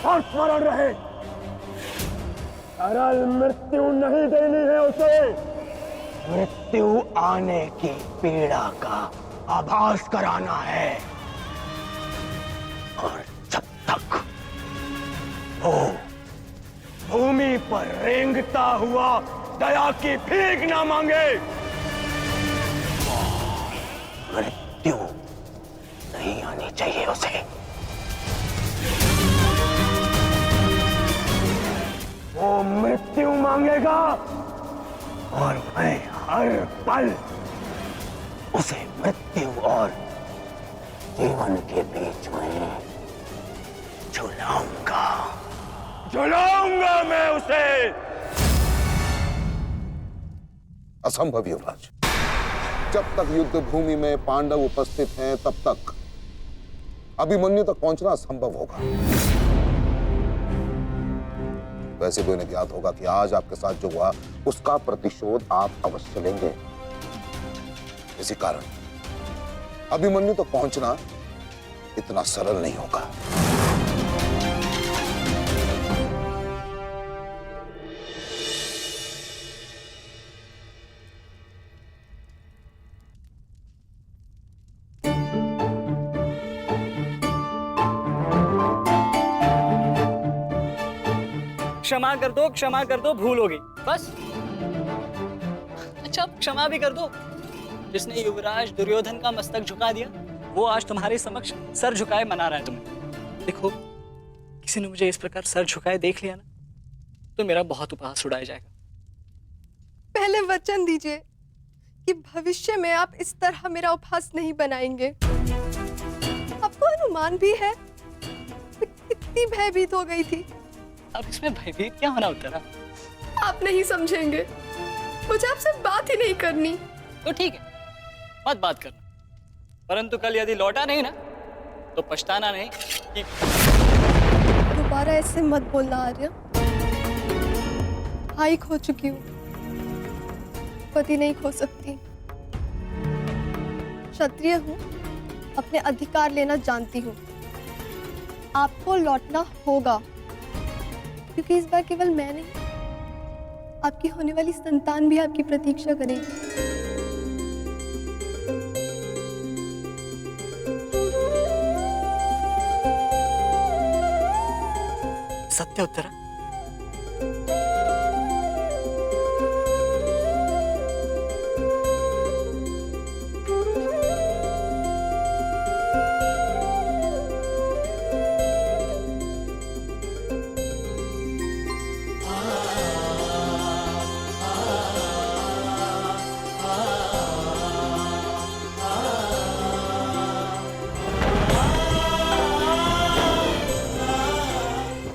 और स्मरण रहे, सरल मृत्यु नहीं देनी है उसे, मृत्यु आने की पीड़ा का आभास कराना है। और जब तक वो भूमि पर रेंगता हुआ दया की भीख ना मांगे, मृत्यु नहीं आनी चाहिए उसे। वो मृत्यु मांगेगा और मैं हर पल उसे मृत्यु और जीवन के बीच में झुलाऊंगा, झुलाऊंगा मैं उसे। असंभव युवराज, जब तक युद्ध भूमि में पांडव उपस्थित हैं तब तक अभिमन्यु तक पहुंचना असंभव होगा। वैसे भी उन्हें ज्ञात होगा कि आज आपके साथ जो हुआ उसका प्रतिशोध आप अवश्य लेंगे। इसी कारण अभिमन्यु तक पहुंचना इतना सरल नहीं होगा। क्षमा कर दो, भूल हो गई बस। अच्छा क्षमा भी कर दो। जिसने युवराज दुर्योधन का मस्तक झुका दिया वो आज तुम्हारे समक्ष सर झुकाए मना रहा है तुम्हें। देखो, किसी ने मुझे इस प्रकार सर झुकाए देख लिया ना तो मेरा बहुत उपहास उड़ाया जाएगा। पहले वचन दीजिए कि भविष्य में आप इस तरह मेरा उपहास नहीं बनाएंगे। आपको अनुमान भी है मैं कितनी भयभीत हो गई थी। अब इसमें भयभीत क्या होना उत्तरा? आप नहीं समझेंगे, मुझे आपसे बात ही नहीं करनी। तो ठीक है, मत बात करना, परंतु कल यदि लौटा नहीं ना तो पछताना नहीं कि... दोबारा ऐसे मत बोलना आर्य। भाई खो चुकी हूँ, पति नहीं खो सकती। क्षत्रिय हूँ, अपने अधिकार लेना जानती हूँ। आपको लौटना होगा क्योंकि इस बार केवल मैं नहीं, आपकी होने वाली संतान भी आपकी प्रतीक्षा करेगी। सत्य उत्तरा?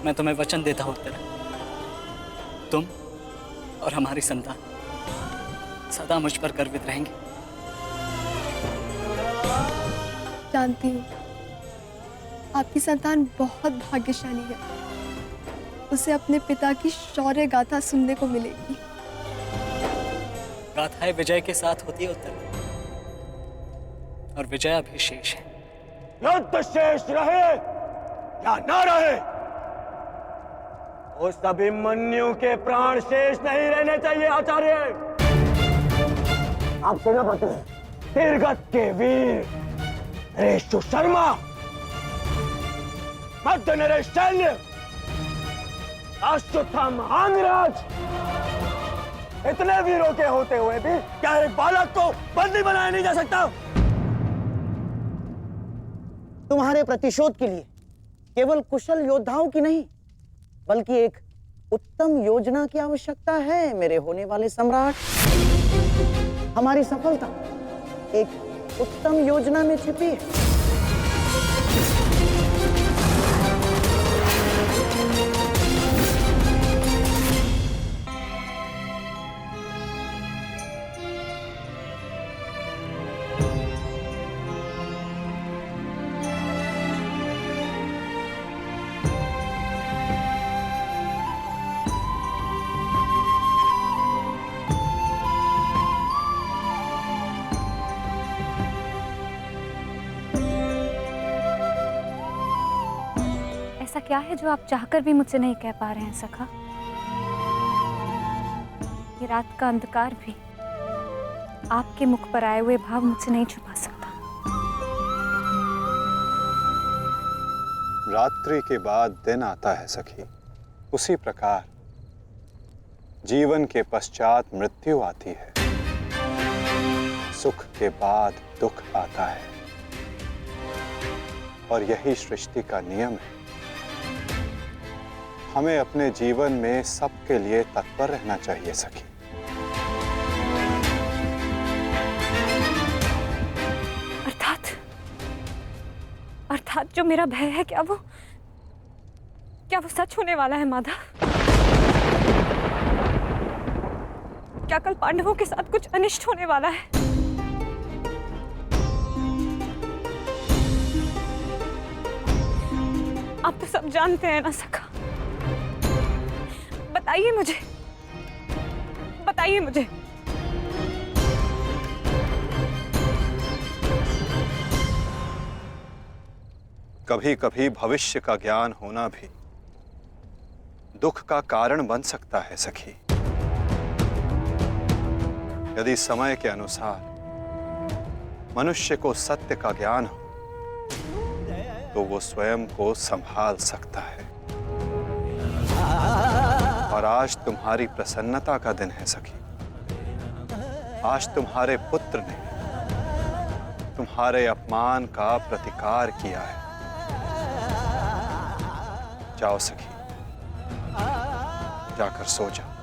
मैं तुम्हें वचन देता हूं उत्तरा, तुम और हमारी संतान सदा मुझ पर गर्वित रहेंगे। जानती हूँ आपकी संतान बहुत भाग्यशाली है। उसे अपने पिता की शौर्य गाथा सुनने को मिलेगी। गाथाएं विजय के साथ होती है उत्तरा, और विजय अभी शेष है। युद्ध शेष रहे या न रहे, उस अभिमन्यु के प्राण शेष नहीं रहने चाहिए आचार्य। आप सेनापति तीरगत के वीर नरेश शर्मा, मध्य नरेश शैल्य, अश्वत्थामा अंगराज, इतने वीरों के होते हुए भी क्या एक बालक को बंदी बनाया नहीं जा सकता? तुम्हारे प्रतिशोध के लिए केवल कुशल योद्धाओं की नहीं बल्कि एक उत्तम योजना की आवश्यकता है मेरे होने वाले सम्राट। हमारी सफलता एक उत्तम योजना में छिपी है। क्या है जो आप चाहकर भी मुझसे नहीं कह पा रहे हैं सखा? ये रात का अंधकार भी आपके मुख पर आए हुए भाव मुझसे नहीं छुपा सकता। रात्रि के बाद दिन आता है सखी, उसी प्रकार जीवन के पश्चात मृत्यु आती है। सुख के बाद दुख आता है और यही सृष्टि का नियम है। हमें अपने जीवन में सबके लिए तत्पर रहना चाहिए सखी। अर्थात जो मेरा भय है, क्या वो सच होने वाला है माधव? क्या कल पांडवों के साथ कुछ अनिष्ट होने वाला है? आप तो सब जानते हैं ना सखा। बताइए मुझे, बताइए मुझे। कभी कभी भविष्य का ज्ञान होना भी दुख का कारण बन सकता है सखी। यदि समय के अनुसार मनुष्य को सत्य का ज्ञान हो तो वो स्वयं को संभाल सकता है। और आज तुम्हारी प्रसन्नता का दिन है सखी। आज तुम्हारे पुत्र ने तुम्हारे अपमान का प्रतिकार किया है। जाओ सखी, जाकर सो जाओ।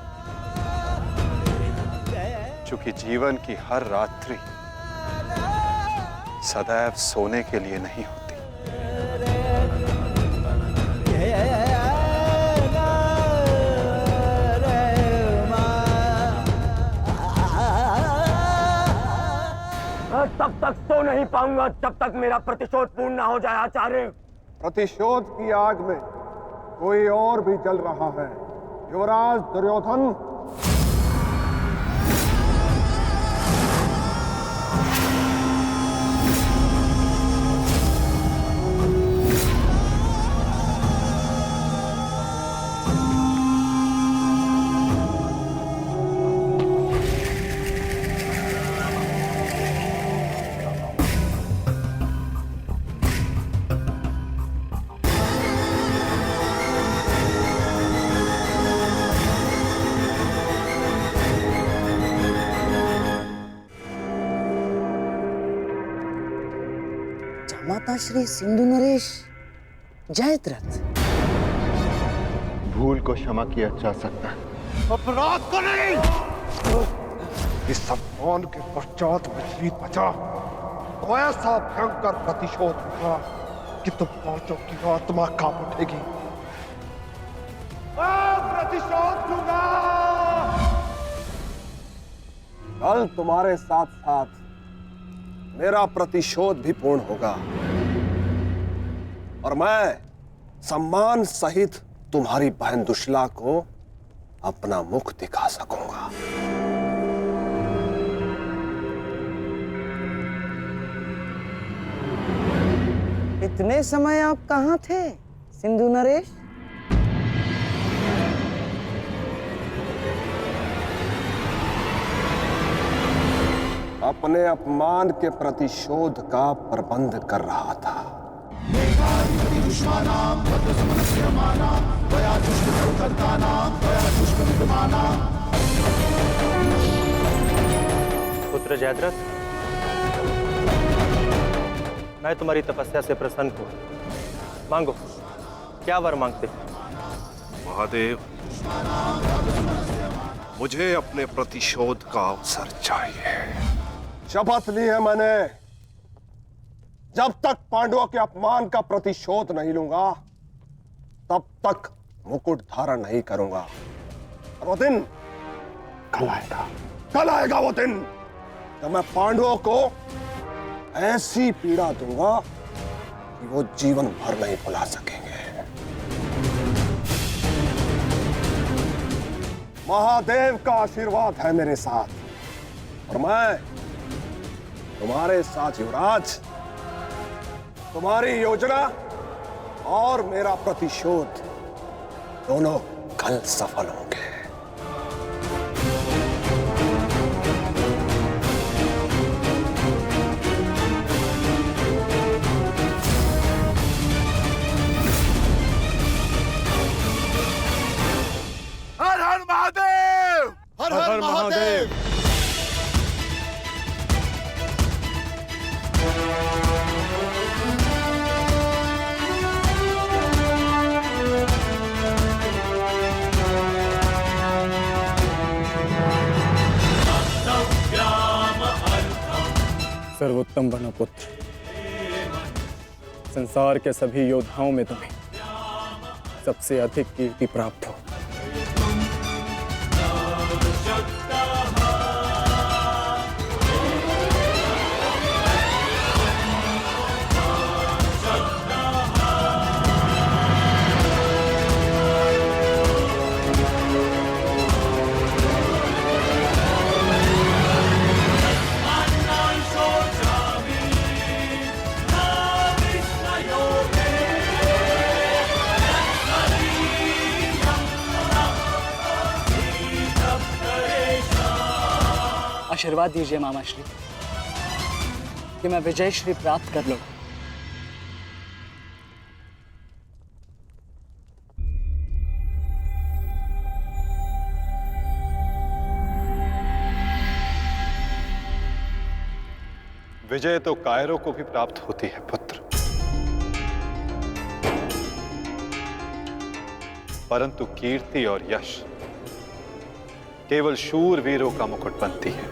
चूंकि जीवन की हर रात्रि सदैव सोने के लिए नहीं होती। तब तक सो नहीं पाऊंगा जब तक मेरा प्रतिशोध पूर्ण ना हो जाए आचार्य। प्रतिशोध की आग में कोई और भी जल रहा है। युवराज दुर्योधन, माता श्री सिंधु नरेश जयद्रथ। भूल को क्षमा किया जा सकता है, अपराध को नहीं। इस सम्मान के पश्चात विचलित बचा तो ऐसा भयंकर प्रतिशोध होगा कि तुम पांचों की आत्मा कांप उठेगी। प्रतिशोध दूंगा। कल तुम्हारे साथ साथ मेरा प्रतिशोध भी पूर्ण होगा और मैं सम्मान सहित तुम्हारी बहन दुशला को अपना मुख दिखा सकूंगा। इतने समय आप कहाँ थे सिंधु नरेश? अपने अपमान के प्रतिशोध का प्रबंध कर रहा था। पुत्र जयद्रथ, मैं तुम्हारी तपस्या से प्रसन्न हूं। मांगो, क्या वर मांगते हो? महादेव, मुझे अपने प्रतिशोध का अवसर चाहिए। शपथ ली है मैंने, जब तक पांडवों के अपमान का प्रतिशोध नहीं लूंगा तब तक मुकुट धारण नहीं करूंगा। और वो दिन कल आएगा, कल आएगा वो दिन जब मैं पांडवों को ऐसी पीड़ा दूंगा कि वो जीवन भर नहीं भुला सकेंगे। महादेव का आशीर्वाद है मेरे साथ और मैं तुम्हारे साथ युवराज। तुम्हारी योजना और मेरा प्रतिशोध दोनों कल सफल होंगे। हर हर महादेव, हर हर महादेव। सर्वोत्तम वनपुत्र, संसार के सभी योद्धाओं में तुम्हें सबसे अधिक कीर्ति प्राप्त हो। आशीर्वाद दीजिए मामा श्री कि मैं विजय श्री प्राप्त कर लूं। विजय तो कायरों को भी प्राप्त होती है पुत्र, परंतु कीर्ति और यश केवल शूरवीरों का मुकुट बनती है।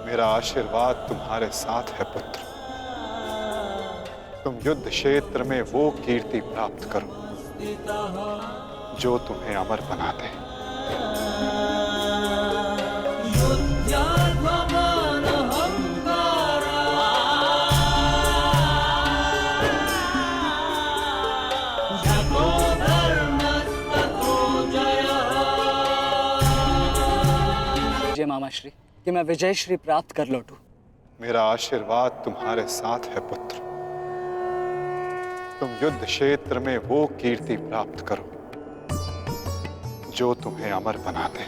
मेरा आशीर्वाद तुम्हारे साथ है पुत्र। तुम युद्ध क्षेत्र में वो कीर्ति प्राप्त करो जो तुम्हें अमर बना दे। मामा श्री कि मैं विजय श्री प्राप्त कर लौटूं। मेरा आशीर्वाद तुम्हारे साथ है पुत्र। तुम युद्ध क्षेत्र में वो कीर्ति प्राप्त करो जो तुम्हें अमर बना दे।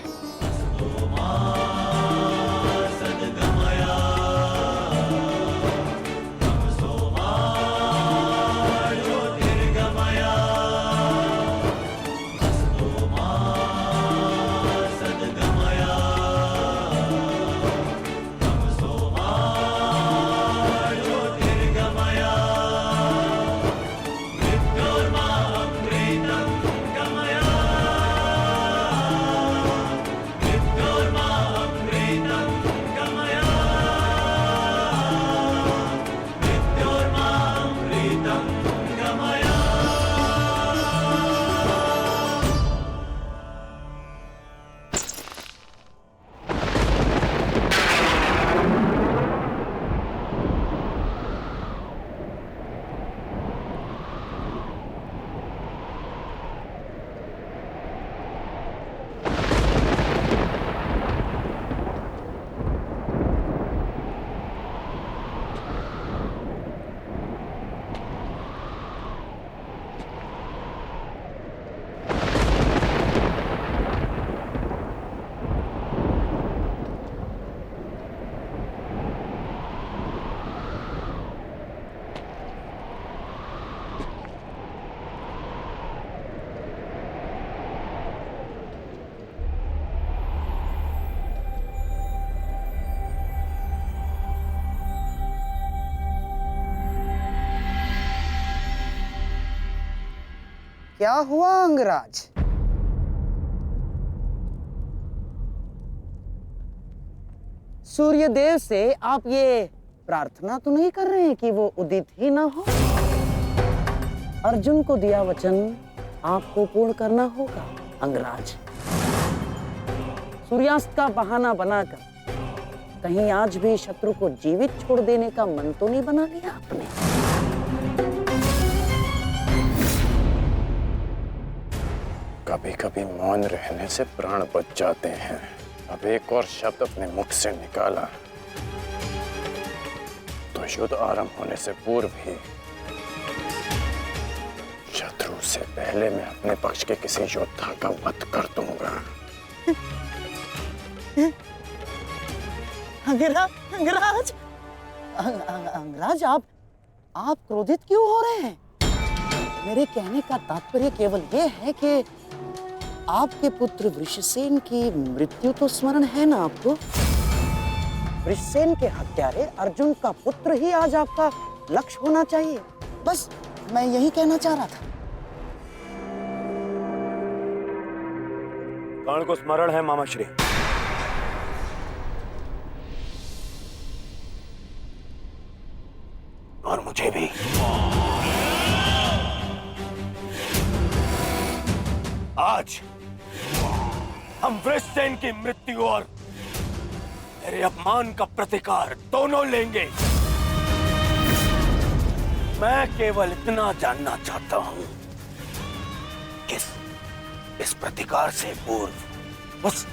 क्या हुआ अंगराज? सूर्यदेव से आप ये प्रार्थना तो नहीं कर रहे हैं कि वो उदित ही ना हो? अर्जुन को दिया वचन आपको पूर्ण करना होगा अंगराज। सूर्यास्त का बहाना बनाकर कहीं आज भी शत्रु को जीवित छोड़ देने का मन तो नहीं बना लिया आपने? कभी कभी मौन रहने से प्राण बच जाते हैं। अब एक और शब्द अपने मुख से निकाला तो युद्ध आरंभ होने से पूर्व ही सबसे पहले मैं अपने पक्ष के किसी योद्धा का वध कर दूंगा। अंगराज, अंगराज, अंगराज, आप क्रोधित क्यों हो रहे हैं? मेरे कहने का तात्पर्य केवल यह है कि आपके पुत्र वृषसेन की मृत्यु तो स्मरण है ना आपको? वृषसेन के हत्यारे अर्जुन का पुत्र ही आज आपका लक्ष्य होना चाहिए। बस मैं यही कहना चाह रहा था। कर्ण को स्मरण है मामा श्री। और मुझे भी। आज हम वृषसेन की मृत्यु और मेरे अपमान का प्रतिकार दोनों लेंगे। मैं केवल इतना जानना चाहता हूं कि इस प्रतिकार से पूर्व उस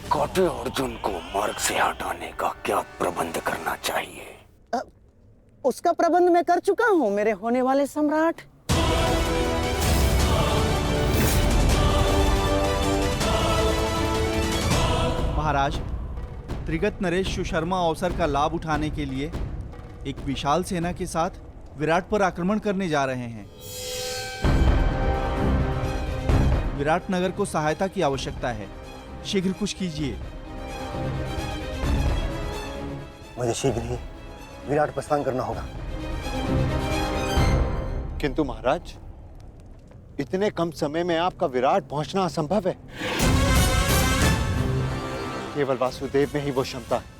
कौटे अर्जुन को मार्ग से हटाने का क्या प्रबंध करना चाहिए? उसका प्रबंध मैं कर चुका हूं मेरे होने वाले सम्राट। महाराज, त्रिगत नरेश सुशर्मा अवसर का लाभ उठाने के लिए एक विशाल सेना के साथ विराट पर आक्रमण करने जा रहे हैं। विराट नगर को सहायता की आवश्यकता है। शीघ्र कुछ कीजिए। मुझे शीघ्र ही विराट प्रस्थान करना होगा। किंतु महाराज, इतने कम समय में आपका विराट पहुंचना असंभव है। केवल वासुदेव में ही वो क्षमता है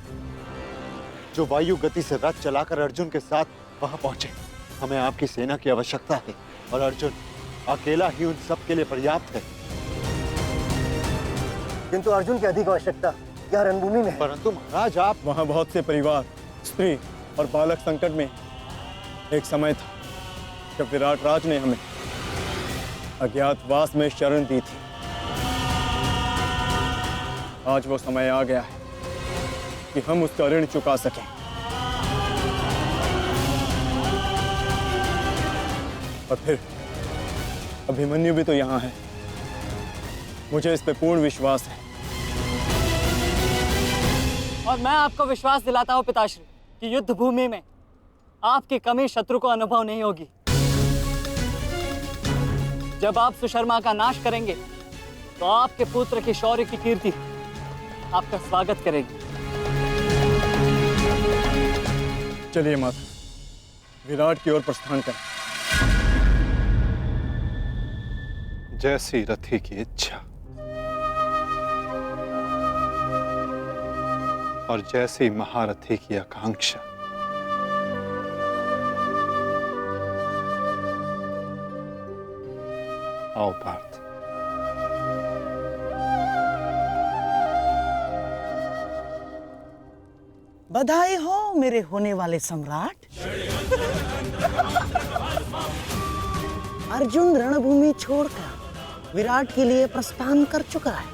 जो वायु गति से रथ चलाकर अर्जुन के साथ वहां पहुंचे। हमें आपकी सेना की आवश्यकता है और अर्जुन अकेला ही उन सब के लिए पर्याप्त है। किंतु अर्जुन की अधिक आवश्यकता यह रणभूमि में है। परंतु महाराज, आप वहां बहुत से परिवार, स्त्री और बालक संकट में। एक समय था जब विराट राज ने हमें अज्ञातवास में शरण दी थी। आज वो समय आ गया है कि हम उसका ऋण चुका सकें। और फिर अभिमन्यु भी तो यहाँ है। मुझे इस पे पूर्ण विश्वास है। और मैं आपको विश्वास दिलाता हूँ पिताश्री कि युद्ध भूमि में आपकी कमी शत्रु को अनुभव नहीं होगी। जब आप सुशर्मा का नाश करेंगे तो आपके पुत्र की शौर्य की कीर्ति आपका स्वागत करेगी। चलिए माता, विराट की ओर प्रस्थान करें। जैसी रथी की इच्छा और जैसी महारथी की आकांक्षा। आओ पार्थ। बधाई हो मेरे होने वाले सम्राट। अर्जुन रणभूमि छोड़कर विराट के लिए प्रस्थान कर चुका है।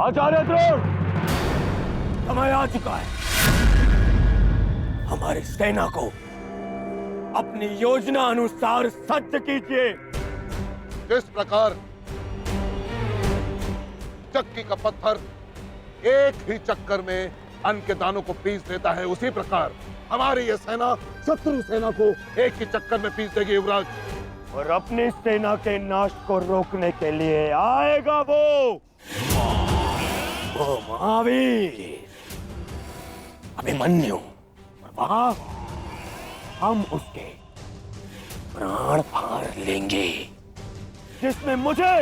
आचार्य द्रोण, समय आ चुका है। हमारी सेना को अपनी योजना अनुसार सज्ज कीजिए। जिस प्रकार चक्की का पत्थर एक ही चक्कर में अन्न के दानों को पीस देता है, उसी प्रकार हमारी यह सेना शत्रु सेना को एक ही चक्कर में पीस देगी युवराज। और अपनी सेना के नाश को रोकने के लिए आएगा वो महावीर अभिमन्यु। और वहां हम उसके प्राण फाड़ लेंगे, जिसने मुझे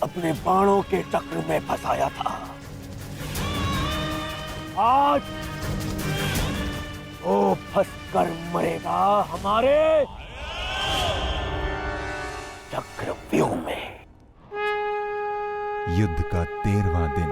अपने बाणों के चक्र में फंसाया था। आज वो फंसकर मरेगा हमारे चक्रव्यूह में। युद्ध का 13वां दिन।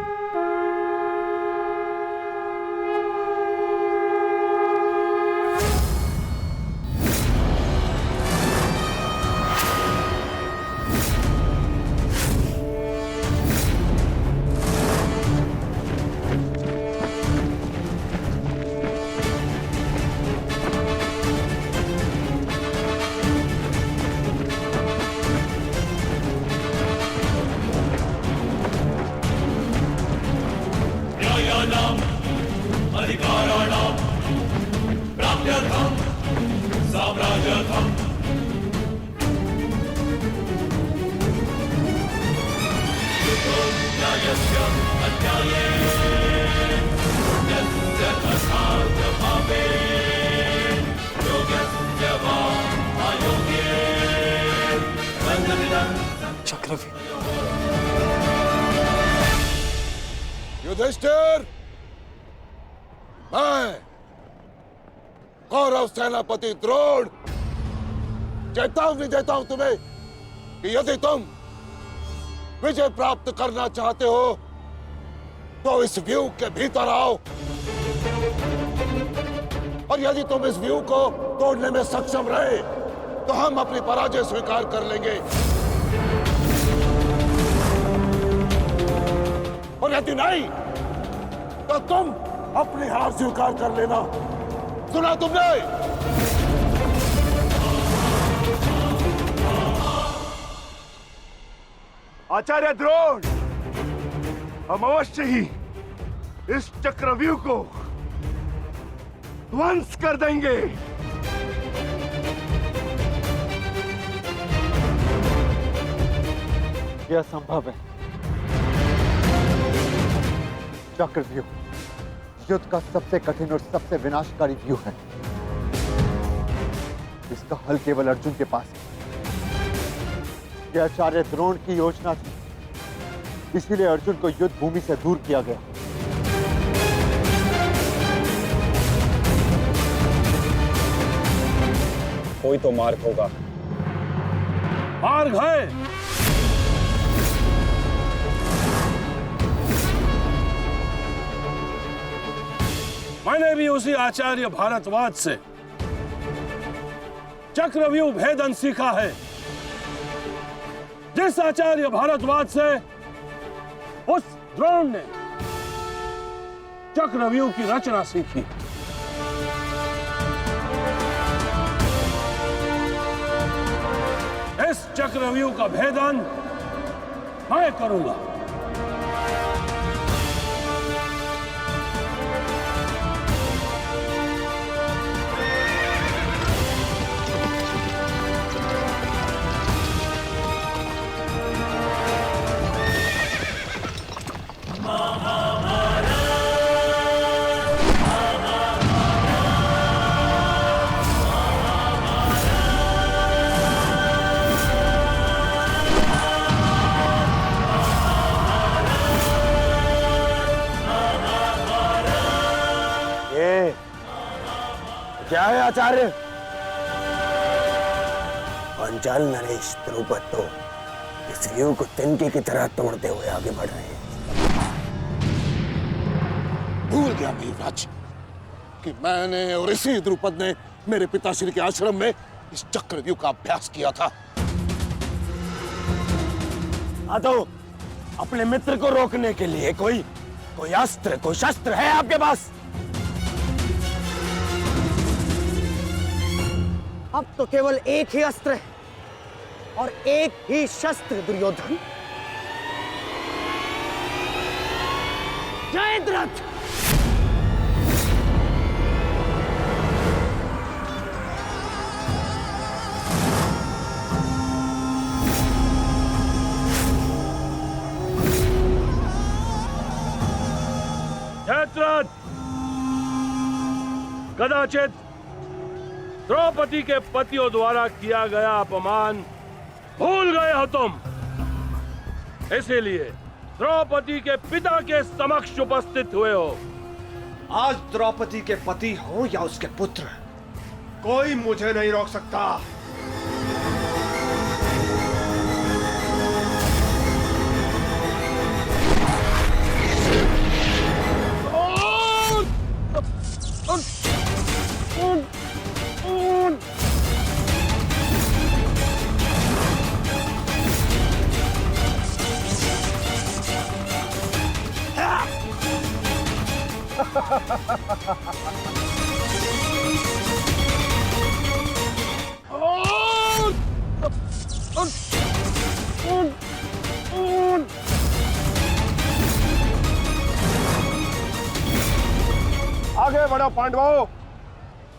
चक्रव्यूह। युधिष्ठिर, मैं कौरव सेनापति द्रोण चेतावनी देता हूं तुम्हें कि यदि तुम विजय प्राप्त करना चाहते हो तो इस व्यूह के भीतर आओ, और यदि तुम इस व्यूह को तोड़ने में सक्षम रहे तो हम अपनी पराजय स्वीकार कर लेंगे, और यदि नहीं तो तुम अपनी हार स्वीकार कर लेना। सुना तुमने? आचार्य द्रोण, हम अवश्य ही इस चक्रव्यूह को ध्वंस कर देंगे। यह संभव है। चक्रव्यूह युद्ध का सबसे कठिन और सबसे विनाशकारी व्यूह है। इसका हल केवल अर्जुन के पास है। यह आचार्य द्रोण की योजना थी, इसीलिए अर्जुन को युद्ध भूमि से दूर किया गया। कोई तो मार्ग होगा। मार्ग है। मैंने भी उसी आचार्य भारद्वाज से चक्रव्यूह भेदन सीखा है, जिस आचार्य भारद्वाज से उस द्रोण ने चक्रव्यूह की रचना सीखी। इस चक्रव्यूह का भेदन मैं करूंगा। क्या है आचार्य? पांचाल नरेश द्रुपद तो इस व्यूह को तिनके की तरह तोड़ते हुए आगे बढ़ रहे हैं। भूल गया मेघराज कि मैंने और इसी द्रुपद ने मेरे पिताश्री के आश्रम में इस चक्रव्यूह का अभ्यास किया था। तो अपने मित्र को रोकने के लिए कोई अस्त्र, कोई शस्त्र है आपके पास? अब तो केवल एक ही अस्त्र है और एक ही शस्त्र दुर्योधन। जयद्रथ! जयद्रथ, कदाचित द्रौपदी के पतियों द्वारा किया गया अपमान भूल गए हो तुम, इसीलिए द्रौपदी के पिता के समक्ष उपस्थित हुए हो। आज द्रौपदी के पति हो या उसके पुत्र, कोई मुझे नहीं रोक सकता। आगे बढ़ो पांडवों,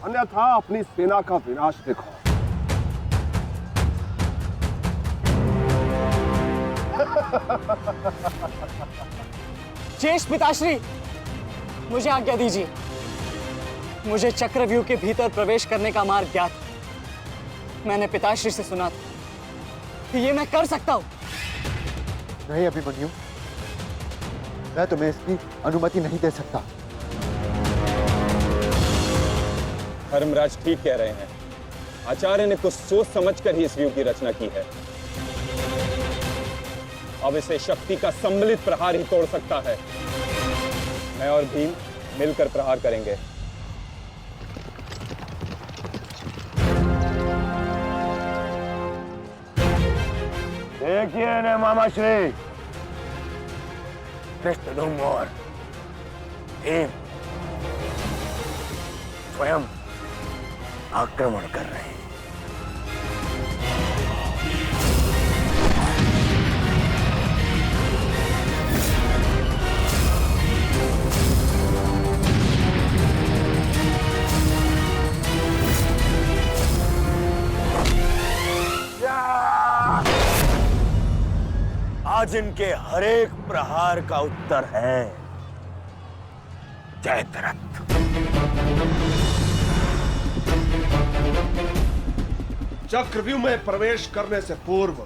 अन्यथा अपनी सेना का विनाश देखो। ज्येष्ठ पिताश्री, मुझे आज्ञा दीजिए। मुझे चक्रव्यूह के भीतर प्रवेश करने का मार्ग ज्ञात। मैंने पिताश्री से सुना था कि ये मैं कर सकता हूं। नहीं अभिमन्यु, मैं तुम्हें इसकी अनुमति नहीं दे सकता। धर्मराज ठीक कह रहे हैं। आचार्य ने कुछ सोच समझकर ही इस व्यूह की रचना की है। अब इसे शक्ति का सम्मिलित प्रहार ही तोड़ सकता है। मैं और भीम मिलकर प्रहार करेंगे। देखिए ने मामा श्री, कृष्ण और भीम स्वयं आक्रमण कर रहे हैं। आज इनके हर एक प्रहार का उत्तर है जयद्रथ। चक्रव्यूह में प्रवेश करने से पूर्व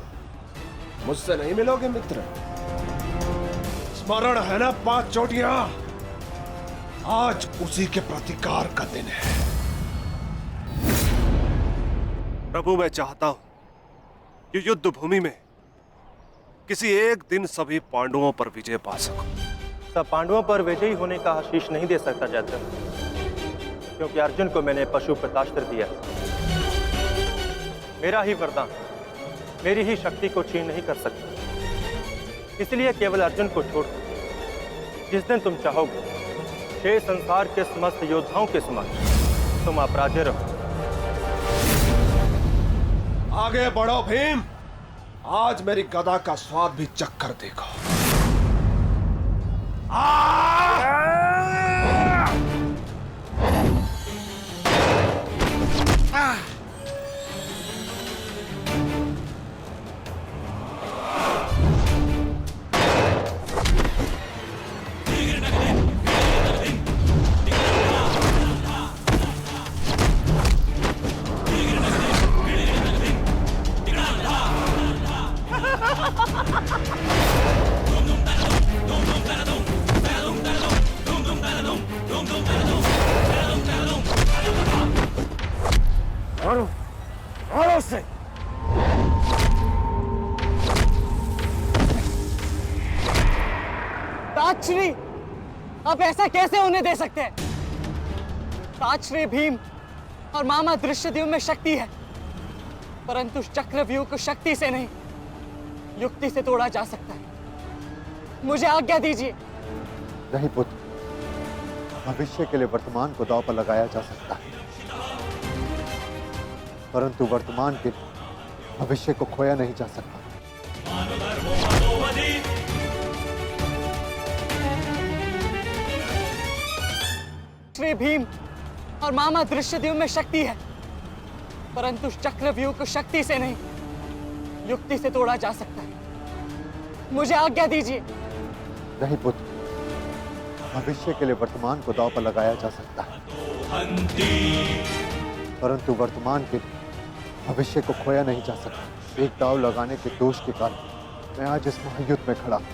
मुझसे नहीं मिलोगे मित्र? स्मरण है ना 5 चोटियां? आज उसी के प्रतिकार का दिन है। प्रभु, मैं चाहता हूं कि युद्ध भूमि में किसी एक दिन सभी पांडवों पर विजय पा सकूं। सब पांडवों पर विजयी होने का आशीष नहीं दे सकता जयद्रथ, क्योंकि अर्जुन को मैंने पशुपतास्त्र दिया। मेरा ही वरदान मेरी ही शक्ति को छीन नहीं कर सकता। इसलिए केवल अर्जुन को छोड़ जिस दिन तुम चाहोगे, हे संसार के समस्त योद्धाओं के समक्ष तुम अपराजय रहो। आगे बढ़ो भीम, आज मेरी गदा का स्वाद भी चक्कर देखो। मारो से। ताजश्री, आप ऐसा कैसे होने दे सकते हैं? ताजश्री, भीम और मामा दृश्यद्युम्न में शक्ति है, परंतु चक्रव्यूह को शक्ति से नहीं, युक्ति से तोड़ा जा सकता है। मुझे आज्ञा दीजिए। नहीं पुत्र, भविष्य के लिए वर्तमान को दांव पर लगाया जा सकता है, परंतु वर्तमान के लिए भविष्य को खोया नहीं जा सकता। श्री भीम और मामा दृश्यद्युम्न में शक्ति है, परंतु चक्रव्यूह को शक्ति से नहीं, युक्ति से तोड़ा जा सकता है। मुझे आज्ञा दीजिए। नहीं पुत्र, भविष्य के लिए वर्तमान को दांव पर लगाया जा सकता है, परंतु वर्तमान के लिए भविष्य को खोया नहीं जा सकता। एक दांव लगाने के दोष के कारण मैं आज इस महायुद्ध में खड़ा हूं।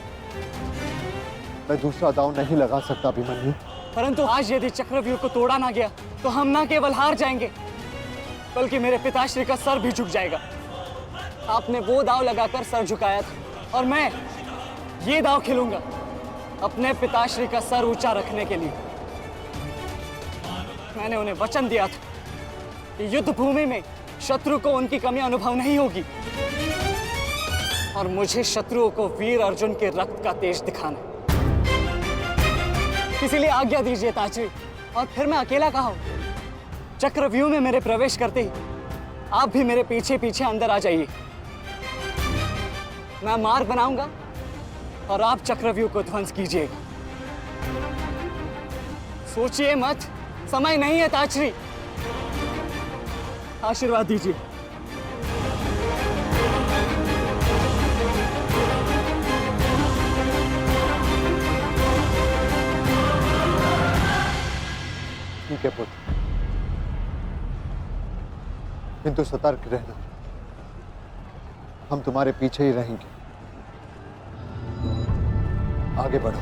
मैं दूसरा दांव नहीं लगा सकता अभिमन्यु। परंतु आज यदि चक्रव्यूह को तोड़ा ना गया तो हम ना केवल हार जाएंगे, बल्कि मेरे पिताश्री का सर भी झुक जाएगा। आपने वो दांव लगाकर सर झुकाया था और मैं ये दांव खेलूंगा अपने पिताश्री का सर ऊंचा रखने के लिए। मैंने उन्हें वचन दिया था कि युद्ध भूमि में शत्रु को उनकी कमी अनुभव नहीं होगी, और मुझे शत्रुओं को वीर अर्जुन के रक्त का तेज दिखाना। इसीलिए आज्ञा दीजिए ताजश्री, और फिर मैं अकेला कहा हूं। चक्रव्यूह में मेरे प्रवेश करते ही आप भी मेरे पीछे पीछे अंदर आ जाइए। मैं मार्ग बनाऊंगा और आप चक्रव्यूह को ध्वंस कीजिएगा। सोचिए मत समय नहीं है ताजश्री, आशीर्वाद दीजिए। ठीक है पुत्र, किंतु सतर्क रहना, हम तुम्हारे पीछे ही रहेंगे। आगे बढ़ो।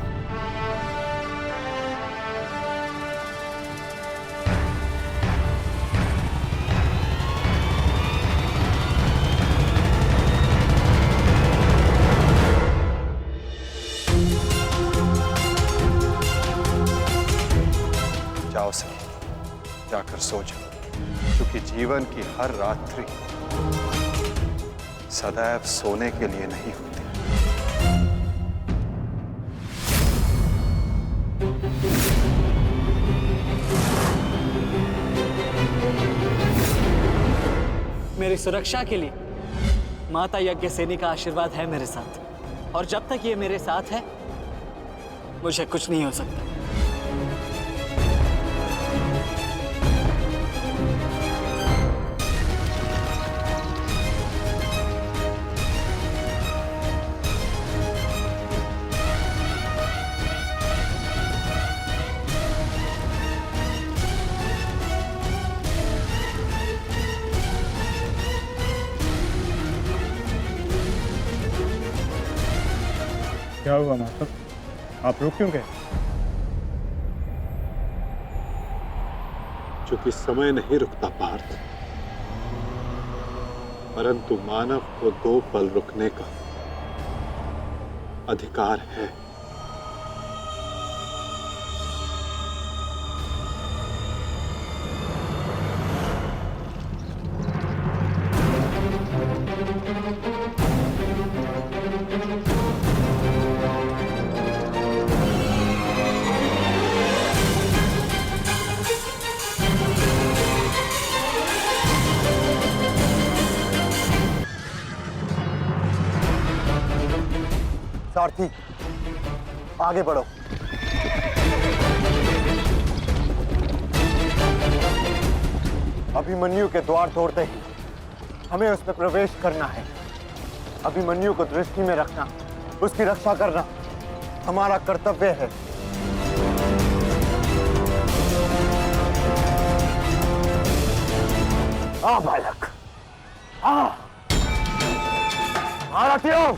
जाओ सही, जाकर सो जाओ, क्योंकि जीवन की हर रात्रि सदैव सोने के लिए नहीं होती। मेरी सुरक्षा के लिए माता यज्ञसेनी का आशीर्वाद है मेरे साथ, और जब तक ये मेरे साथ है मुझे कुछ नहीं हो सकता। क्या हुआ मास्टर, आप रुक क्यों गए? चूंकि समय नहीं रुकता पार्थ, परंतु मानव को 2 पल रुकने का अधिकार है। सारथी, आगे बढ़ो। अभिमन्यु के द्वार तोड़ते ही हमें उसमें प्रवेश करना है। अभिमन्यु को दृष्टि में रखना, उसकी रक्षा करना हमारा कर्तव्य है। आ बालक, आ आरतियों,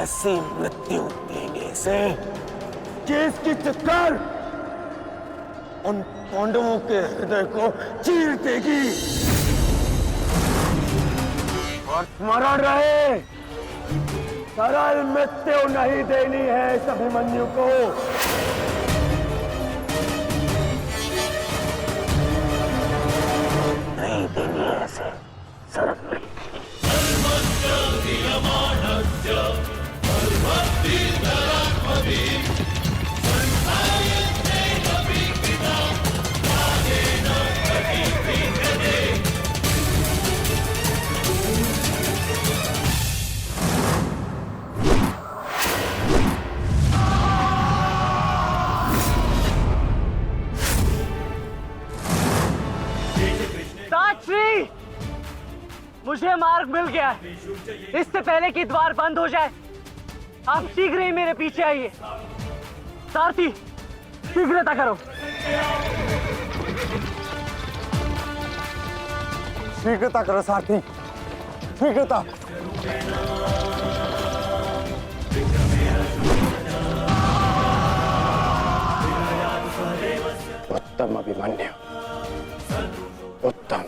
ऐसी मृत्यु देने से कि इसकी चित्कार उन पांडवों के हृदय को चीर देगी। और स्मरण रहे, सरल मृत्यु नहीं देनी है इस अभिमन्यु को। नहीं देनी है ऐसे सरल मृत्यु। ताजश्री, मुझे मार्ग मिल गया है। इससे पहले कि द्वार बंद हो जाए, आप शीघ्र ही मेरे पीछे आइए। सारथी, शीघ्रता करो। शीघ्रता करो सारथी, शीघ्रता। उत्तम अभिमन्यु, उत्तम।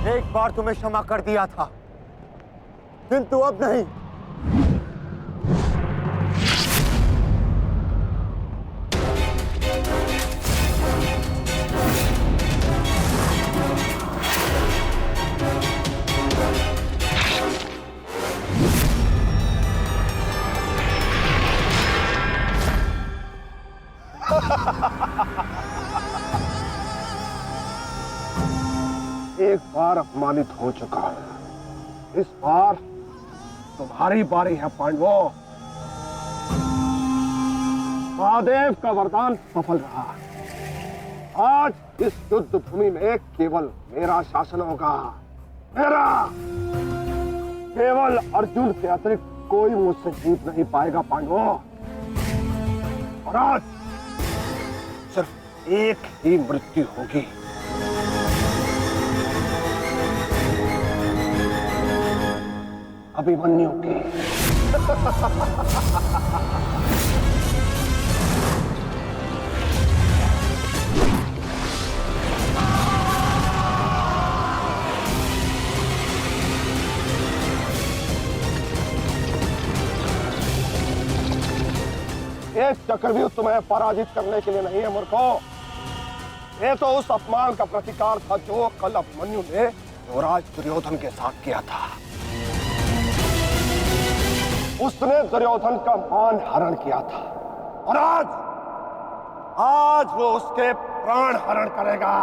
एक बार तुम्हें क्षमा कर दिया था, किंतु अब नहीं। एक बार अपमानित हो चुका हूं, इस बार तुम्हारी बारी है पांडवों। महादेव का वरदान सफल रहा। आज इस युद्ध भूमि में केवल मेरा शासन होगा, मेरा। केवल अर्जुन के अतिरिक्त कोई मुझसे जीत नहीं पाएगा पांडवों। और आज सिर्फ एक ही मृत्यु होगी। अभिमन्यु की। ये चक्रव्यूह तुम्हें पराजित करने के लिए नहीं है मूर्खों। ये तो उस अपमान का प्रतिकार था जो कल अभिमन्यु ने युवराज दुर्योधन के साथ किया था। उसने दुर्योधन का मान हरण किया था और आज वो उसके प्राण हरण करेगा।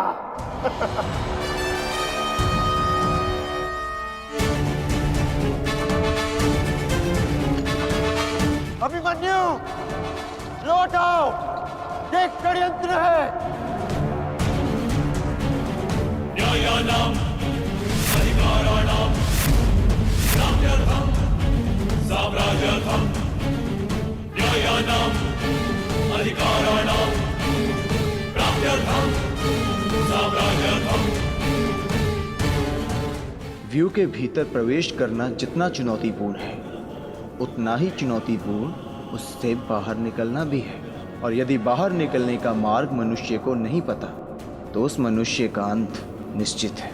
अभिमन्यु लौट आओ, ये षड्यंत्र है। न्यायानाम अधिकाराणाम राम्यर्थम साम्राज्यर्थम। न्यायानाम अधिकाराणाम राम्यर्थम साम्राज्यर्थम। व्यू के भीतर प्रवेश करना जितना चुनौतीपूर्ण है, उतना ही चुनौतीपूर्ण उससे बाहर निकलना भी है। और यदि बाहर निकलने का मार्ग मनुष्य को नहीं पता, तो उस मनुष्य का अंत निश्चित है।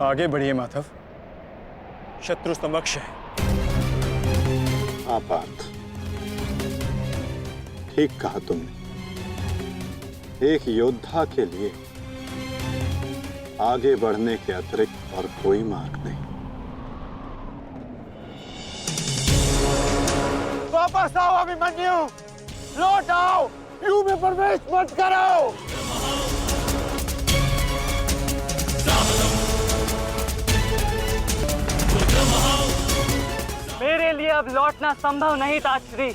आगे बढ़िए माधव, शत्रु समक्ष है। आपात, ठीक कहा तुमने। एक योद्धा के लिए आगे बढ़ने के अतिरिक्त और कोई मार्ग नहीं। वापस आओ अभिमन्यु, लौट आओ, व्यू में प्रवेश मत करो। मेरे लिए अब लौटना संभव नहीं था श्री।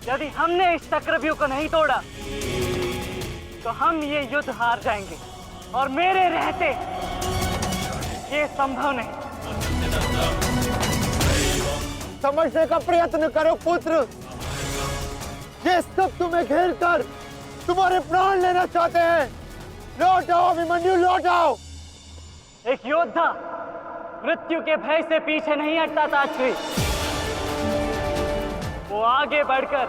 यदि हमने इस चक्रव्यूह को नहीं तोड़ा तो हम ये युद्ध हार जाएंगे, और मेरे रहते ये संभव नहीं। समझने का प्रयत्न करो पुत्र, ये सब तुम्हें घेर कर तुम्हारे प्राण लेना चाहते हैं। लौट आओ अभिमन्यु, लौट आओ। एक योद्धा मृत्यु के भय से पीछे नहीं हटता था श्री। वो आगे बढ़कर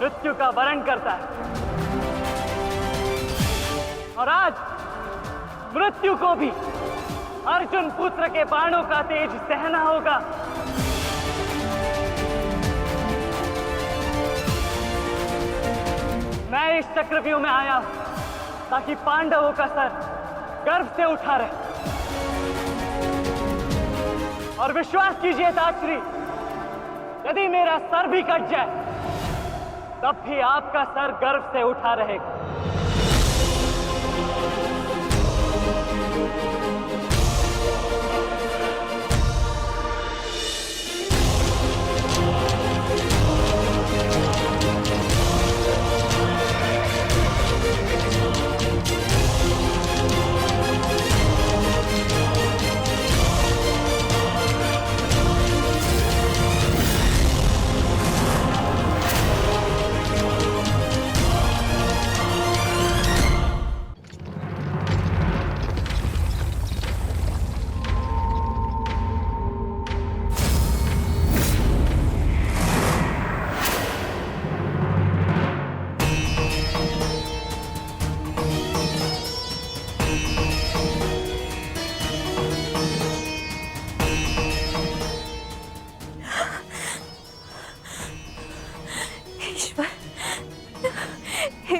मृत्यु का वरण करता है, और आज मृत्यु को भी अर्जुन पुत्र के बाणों का तेज सहना होगा। मैं इस चक्रव्यूह में आया हूं ताकि पांडवों का सर गर्व से उठा रहे। और विश्वास कीजिए ताश्री, यदि मेरा सर भी कट जाए तब भी आपका सर गर्व से उठा रहेगा।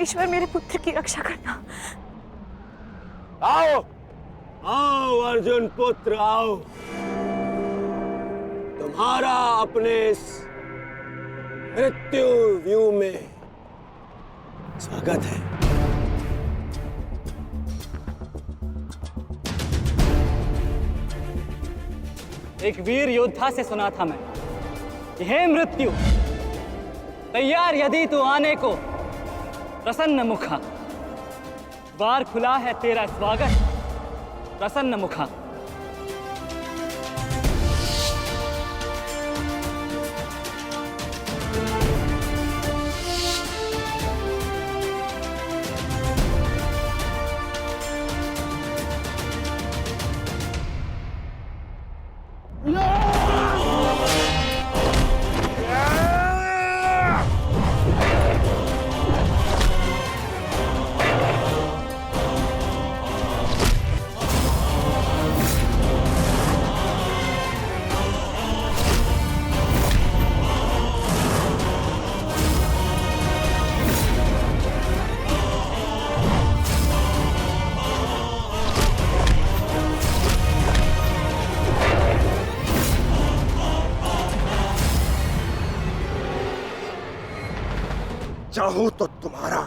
ईश्वर मेरे पुत्र की रक्षा करना। आओ आओ अर्जुन पुत्र आओ, तुम्हारा अपने इस मृत्यु व्यू में स्वागत है। एक वीर योद्धा से सुना था मैं, हे मृत्यु तैयार यदि तू आने को, प्रसन्न मुखा द्वार खुला है तेरा स्वागत, प्रसन्न मुखा। चाहूं तो तुम्हारा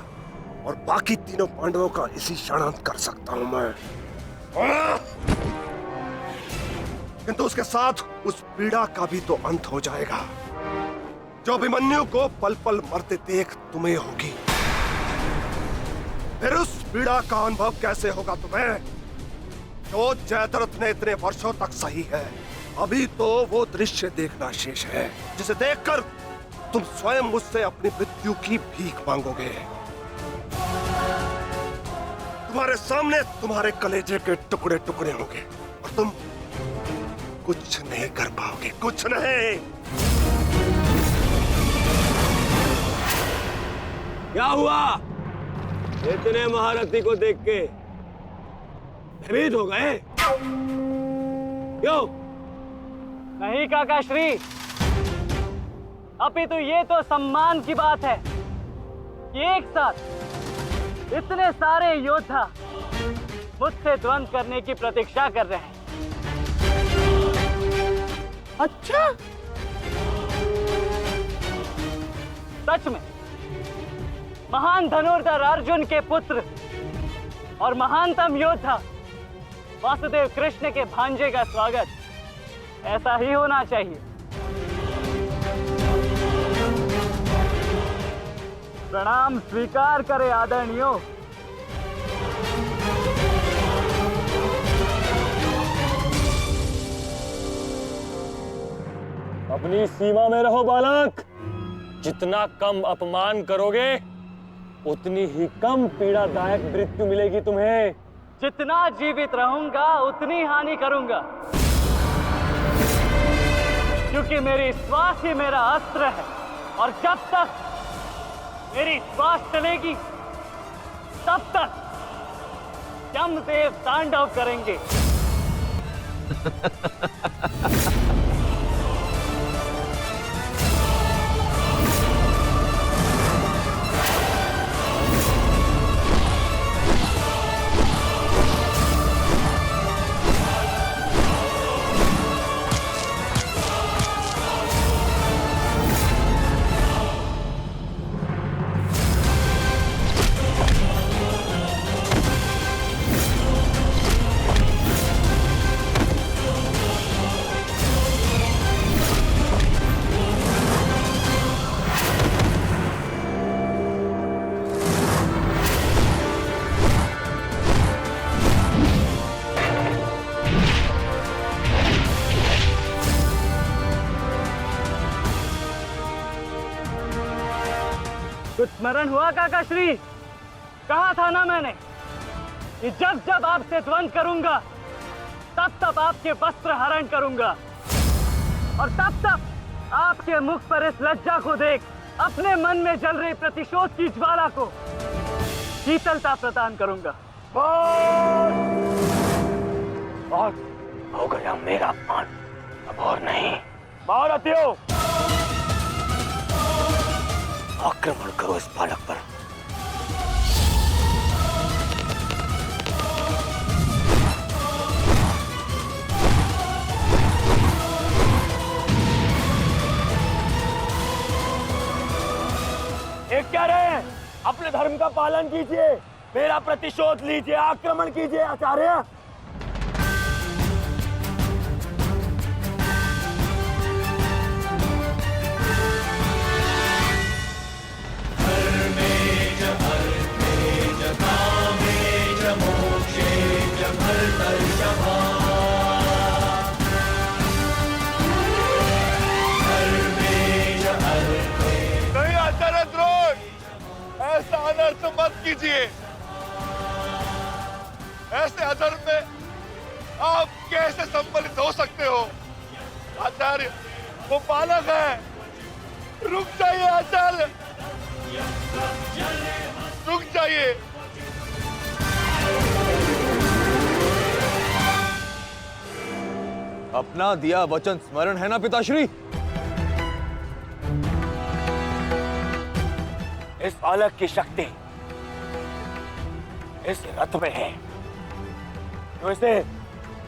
और बाकी तीनों पांडवों का इसी क्षण अंत कर सकता हूं मैं, किंतु उसके साथ उस पीड़ा का भी तो अंत हो जाएगा जो अभिमन्यु को पल पल मरते देख तुम्हें होगी। फिर उस पीड़ा का अनुभव कैसे होगा तुम्हें जो जयद्रथ ने इतने वर्षों तक सही है। अभी तो वो दृश्य देखना शेष है जिसे देखकर तुम स्वयं मुझसे अपनी मृत्यु की भीख मांगोगे। तुम्हारे सामने तुम्हारे कलेजे के टुकड़े टुकड़े होंगे और तुम कुछ नहीं कर पाओगे, कुछ नहीं। क्या हुआ? इतने महारथी को देख के भयभीत हो गए? क्यों? नहीं काका श्री, अभी तो ये तो सम्मान की बात है कि एक साथ इतने सारे योद्धा मुझसे द्वंद्व करने की प्रतीक्षा कर रहे हैं। अच्छा, सच में महान धनुर्धर अर्जुन के पुत्र और महानतम योद्धा वासुदेव कृष्ण के भांजे का स्वागत ऐसा ही होना चाहिए। प्रणाम स्वीकार करे आदरणीयों। अपनी सीमा में रहो बालक, जितना कम अपमान करोगे उतनी ही कम पीड़ादायक मृत्यु मिलेगी तुम्हें। जितना जीवित रहूंगा उतनी हानि करूंगा, क्योंकि मेरी श्वास ही मेरा अस्त्र है और जब तक मेरी श्वास चलेगी तब तक यमदेव तांडव करेंगे। कुछ स्मरण हुआ काका श्री? कहा था ना मैंने कि जब जब आपसे द्वंद्व करूंगा तब तब आपके वस्त्र हरण करूंगा और तब तब आपके मुख पर इस लज्जा को देख अपने मन में जल रही प्रतिशोध की ज्वाला को शीतलता प्रदान करूंगा। बहुत हो गया मेरा अपमान, अब और नहीं। महारथियों, आक्रमण करो इस बालक पर। क्या रहे हैं? अपने धर्म का पालन कीजिए, मेरा प्रतिशोध लीजिए, आक्रमण कीजिए आचार्य। नहीं आचार्य द्रोण, ऐसा अनर्थ मत कीजिए। ऐसे अधर्म में आप कैसे सम्मिलित हो सकते हो? आचार्य, वो बालक है। रुक जाइए आचार्य, रुक जाइए। अपना दिया वचन स्मरण है ना पिताश्री? इस बालक की शक्ति इस रथ में है, जो इसे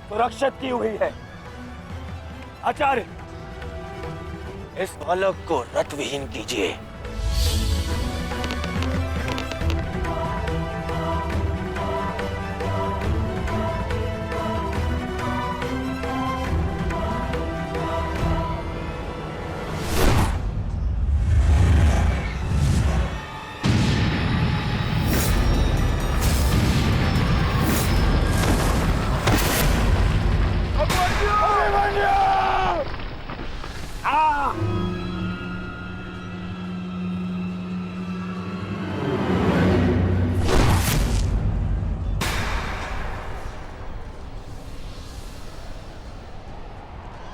सुरक्षित की हुई है। आचार्य, इस बालक को रथ विहीन कीजिए।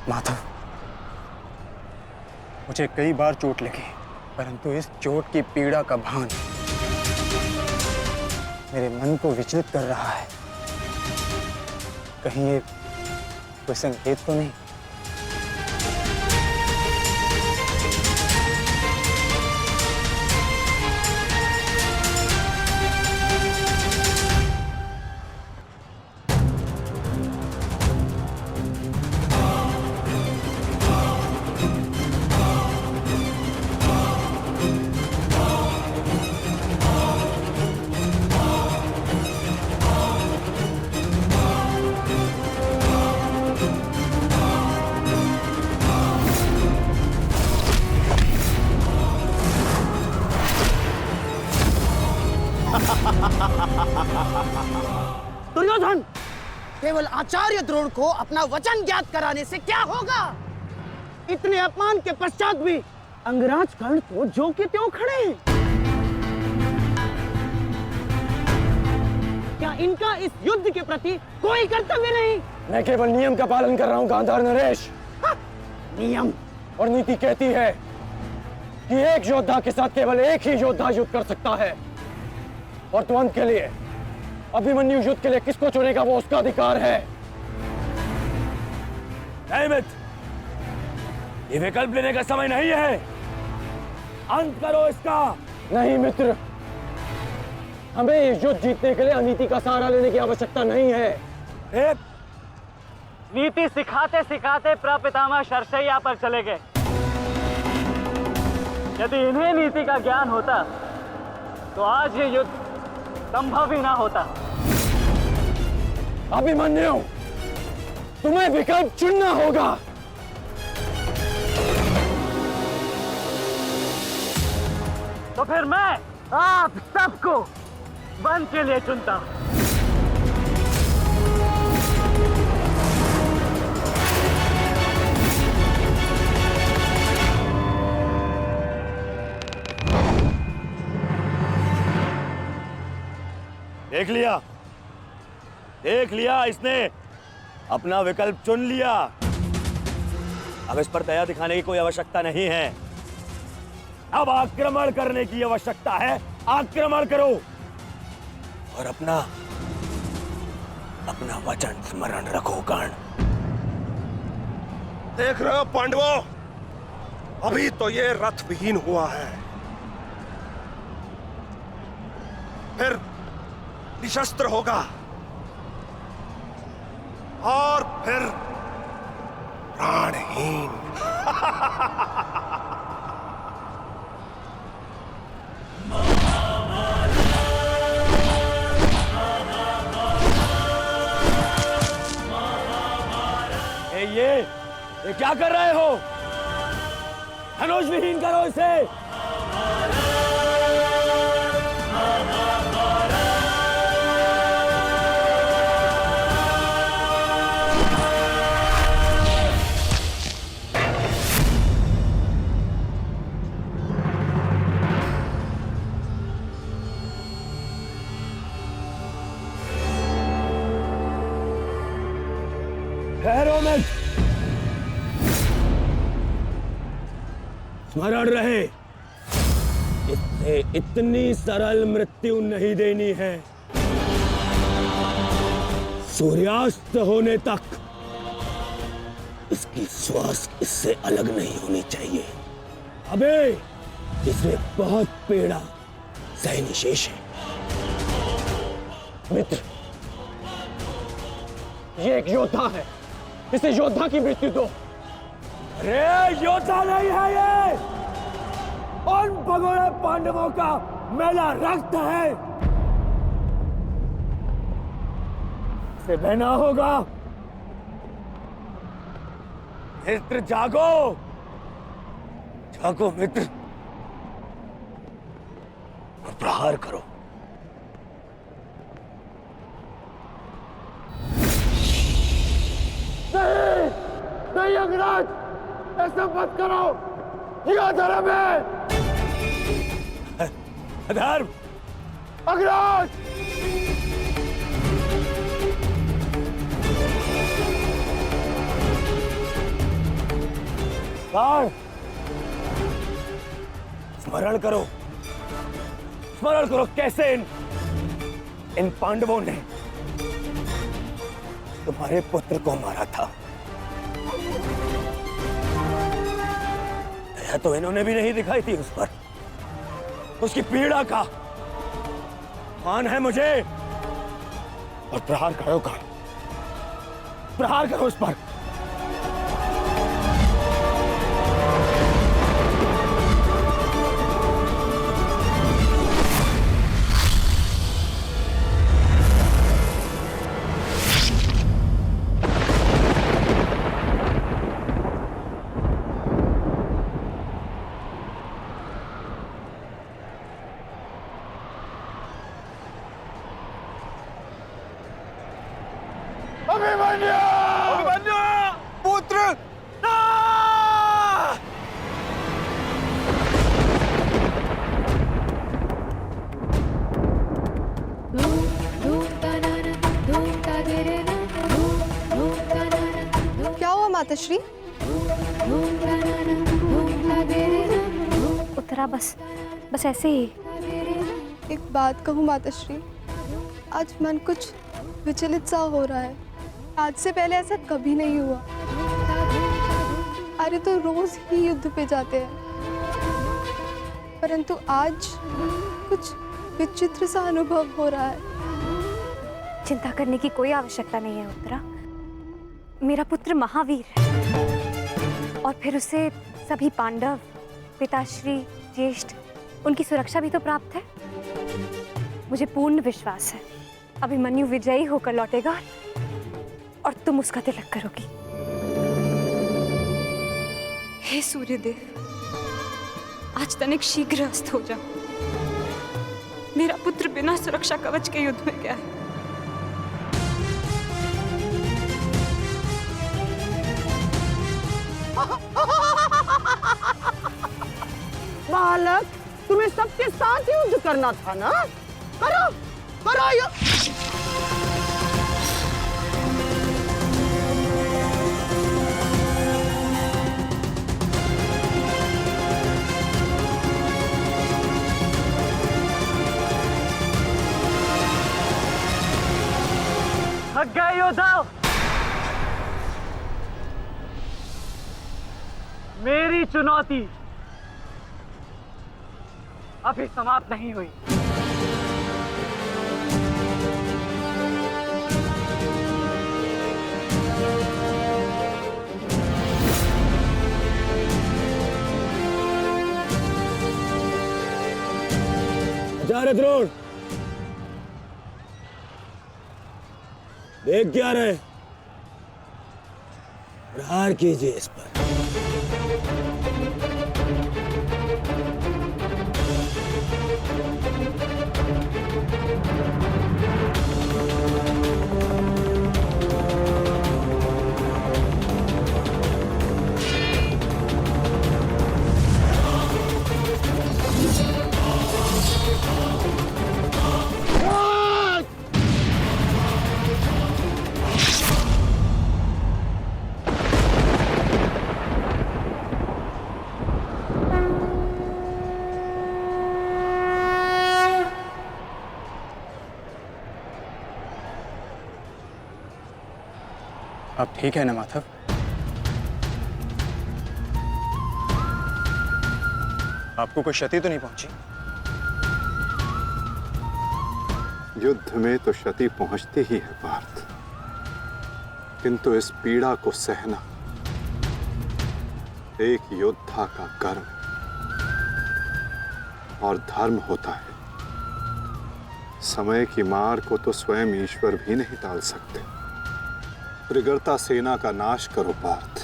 माधव, मुझे कई बार चोट लगी, परंतु इस चोट की पीड़ा का भान मेरे मन को विचलित कर रहा है। कहीं ये कोई संकेत तो नहीं? दुर्योधन, केवल आचार्य द्रोण को अपना वचन ज्ञात कराने से क्या होगा? इतने अपमान के पश्चात भी अंगराज कर्ण तो जो के त्यों खड़े हैं। क्या इनका इस युद्ध के प्रति कोई कर्तव्य नहीं? मैं केवल नियम का पालन कर रहा हूं गांधार नरेश। नियम और नीति कहती है कि एक योद्धा के साथ केवल एक ही योद्धा युद्ध कर सकता है, और तुरंत के लिए अभिमन्यु युद्ध के लिए किसको चुनेगा वो उसका अधिकार है। नहीं मित्र, ये विकल्प लेने का समय नहीं है। अंत करो इसका। नहीं मित्र, हमें ये युद्ध जीतने के लिए अनीति का सहारा लेने की आवश्यकता नहीं है। नीति सिखाते सिखाते प्रपितामह शरशैया पर चले गए। यदि इन्हें नीति का ज्ञान होता तो आज ये युद्ध संभव ही ना होता। अभिमन्यु, तुम्हें विकल्प चुनना होगा। तो फिर मैं आप सबको वन के लिए चुनता हूं। देख लिया, इसने अपना विकल्प चुन लिया। अब इस पर दया दिखाने की कोई आवश्यकता नहीं है। अब आक्रमण करने की आवश्यकता है। आक्रमण करो और अपना वचन स्मरण रखो कर्ण। देख रहे हो पांडवों, अभी तो ये रथ विहीन हुआ है, फिर निशस्त्र होगा और फिर प्राणहीन। ये क्या कर रहे हो? धनुष विहीन करो इसे। ठहरो मत, स्मरण रहे, इससे इतनी सरल मृत्यु नहीं देनी है। सूर्यास्त होने तक इसकी श्वास इससे अलग नहीं होनी चाहिए। अबे इसे बहुत पीड़ा सहनी शेष है। मित्र, ये एक योद्धा है, इसे योद्धा की मृत्यु दो। अरे योद्धा नहीं है ये, उन भगोड़े पांडवों का मेला रक्त है। इसे बहना होगा। मित्र जागो, जागो मित्र, और प्रहार करो। नहीं, नहीं अंगराज, ऐसा मत करो, ये अधर्म है। अधर्म? अंगराज! स्मरण करो, स्मरण करो कैसे इन पांडवों ने तुम्हारे पुत्र को मारा था। दया तो इन्होंने भी नहीं दिखाई थी उस पर। उसकी पीड़ा का मान है मुझे। और प्रहार करो, प्रहार करो उस पर। पुत्र! क्या हुआ माताश्री? उतरा बस ऐसे ही। एक बात कहूँ माताश्री, आज मन कुछ विचलित सा हो रहा है। आज से पहले ऐसा कभी नहीं हुआ। अरे तो रोज ही युद्ध पे जाते हैं, परंतु आज कुछ विचित्र सा अनुभव हो रहा है। चिंता करने की कोई आवश्यकता नहीं है उत्तरा। मेरा पुत्र महावीर है और फिर उसे सभी पांडव, पिताश्री, ज्येष्ठ, उनकी सुरक्षा भी तो प्राप्त है। मुझे पूर्ण विश्वास है अभिमन्यु विजयी होकर लौटेगा और तुम उसका तिलक करोगी। हे सूर्यदेव, आज तनिक शीघ्र अस्त हो जाओ। मेरा पुत्र बिना सुरक्षा कवच के युद्ध में गया है। बालक, तुम्हें सबके साथ युद्ध करना था ना? करो, करो युद्ध। थक गए योद्धा? मेरी चुनौती अभी समाप्त नहीं हुई। आचार्य द्रोण, देख क्या रहे? प्रहार कीजिए इस पर। अब ठीक है ना माधव? आपको कोई क्षति तो नहीं पहुंची? युद्ध में तो क्षति पहुंचती ही है पार्थ, किंतु इस पीड़ा को सहना एक योद्धा का कर्म और धर्म होता है। समय की मार को तो स्वयं ईश्वर भी नहीं टाल सकते। त्रिगर्ता सेना का नाश करो पार्थ।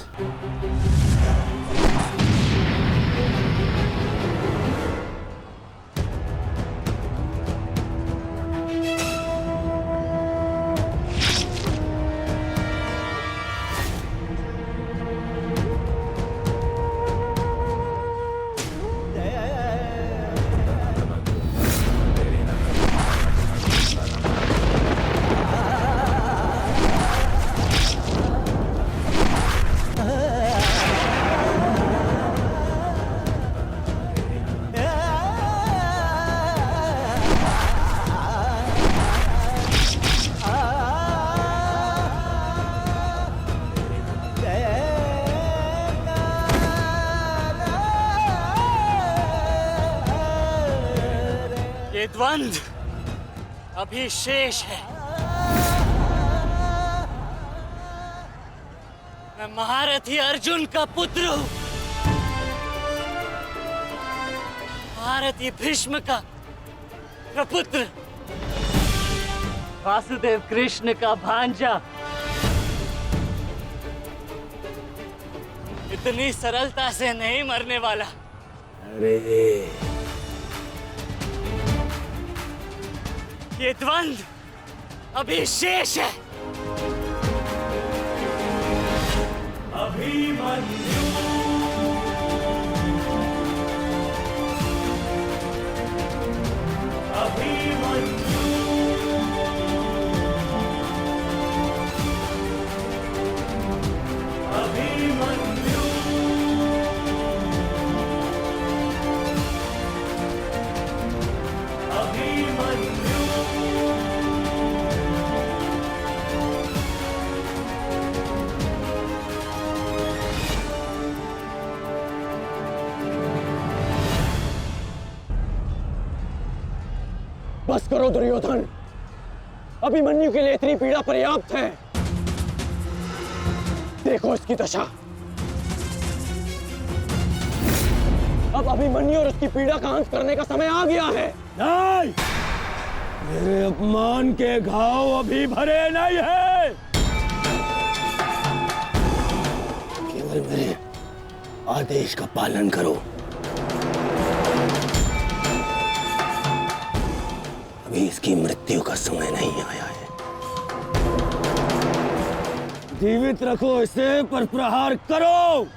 ये द्वंद्व अभी शेष है। मैं महारथी अर्जुन का पुत्र हूं, महारथी भीष्म का प्रपुत्र, वासुदेव कृष्ण का भांजा। इतनी सरलता से नहीं मरने वाला। अरे ये द्वंद्व अभी शेष है। अभिमन्यु अभिमन्यु अभिमन्यु अभिमन्यु बस करो दुर्योधन, अभिमन्यु के लिए इतनी पीड़ा पर्याप्त है। देखो इसकी दशा। अब अभिमन्यु और उसकी पीड़ा का अंत करने का समय आ गया है। नहीं, मेरे अपमान के घाव अभी भरे नहीं है। केवल मेरे आदेश का पालन करो। अभी इसकी मृत्यु का समय नहीं आया है। जीवित रखो इसे, पर प्रहार करो।